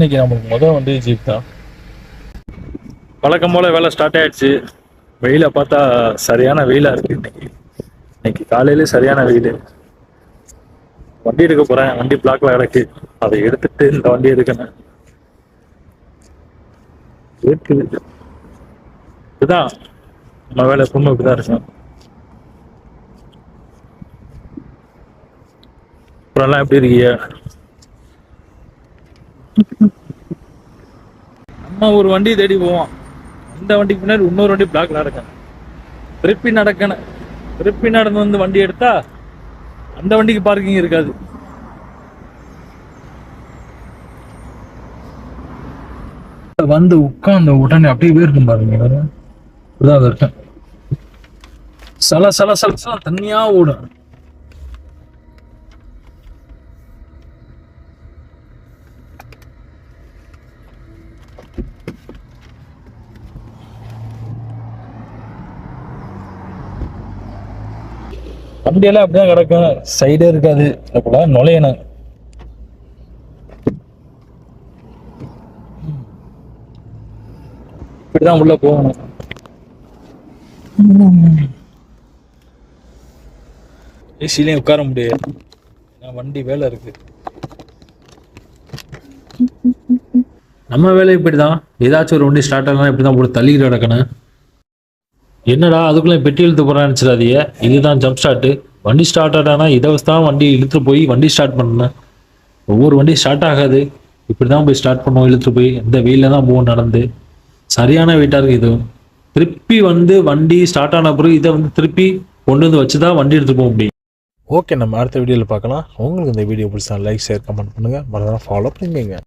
இன்னைக்கு நமக்கு முதல் வண்டி ஜீப் தான். வழக்கம் போல வேலை ஸ்டார்ட் ஆயிடுச்சு. வெயில பார்த்தா சரியான வெயிலா இருக்கு இன்னைக்கு காலையிலே சரியான வெயில். வண்டி எடுக்க போறேன். வண்டி பிளாக்ல கிடக்கு. அதை எடுத்துட்டு இந்த வண்டி எடுக்கணும். இதுதான் நம்ம வேலை. எப்பவுமே இப்படிதான் இருக்கும். அப்புறம் எல்லாம் எப்படி இருக்கீங்க? நம்ம ஒரு வண்டி தேடி போவோம். அந்த வண்டிக்கு பின்னாடி இன்னொரு வண்டி பிளாக்ல இருக்கேன். திருப்பி நடந்து வந்து வண்டி எடுத்தா அந்த வண்டிக்கு பார்க்கிங் இருக்காது. வந்து உட்கார்ந்த உடனே அப்படியே இருக்கும் பாருங்க. இப்படிதான் இருக்கேன். சல சல சல சல தண்ணியா ஓடும். வண்டியெல்லாம் அப்படிதான் கிடக்கும். சைடே இருக்காது. அப்படா நுழையணும். இப்படிதான் உள்ள போகணும். ஏசிலையும் உட்கார முடியாது. வண்டி வேலை இருக்கு. நம்ம வேலை இப்படிதான். ஏதாச்சும் ஒரு வண்டி ஸ்டார்ட் ஆகலாம் இப்படிதான் போட்டு தள்ளிக்கிட்டு கிடக்கணும். என்னடா அதுக்குள்ள பெட்டி இழுத்து போறான்னு நினைச்சிடாதீங்க. இதுதான் ஜம்ப் ஸ்டார்ட். வண்டி ஸ்டார்ட் ஆனா இதை தான் வண்டி இழுத்து போய் வண்டி ஸ்டார்ட் பண்ணணும். ஒவ்வொரு வண்டி ஸ்டார்ட் ஆகாது. இப்படிதான் போய் ஸ்டார்ட் பண்ணுவோம். இழுத்து போய் இந்த வெயில தான் போகும் நடந்து. சரியான வெயிட்டா இருக்கு. இது திருப்பி வந்து வண்டி ஸ்டார்ட் ஆன பிறகு இதை வந்து திருப்பி கொண்டு வந்து வச்சுதான் வண்டி எடுத்து போக முடியும். ஓகே, நம்ம அடுத்த வீடியோவில் பார்க்கலாம். உங்களுக்கு இந்த வீடியோ பிடிச்சா லைக், ஷேர், கமெண்ட் பண்ணுங்க. மறக்காம ஃபாலோ பண்ணுங்க.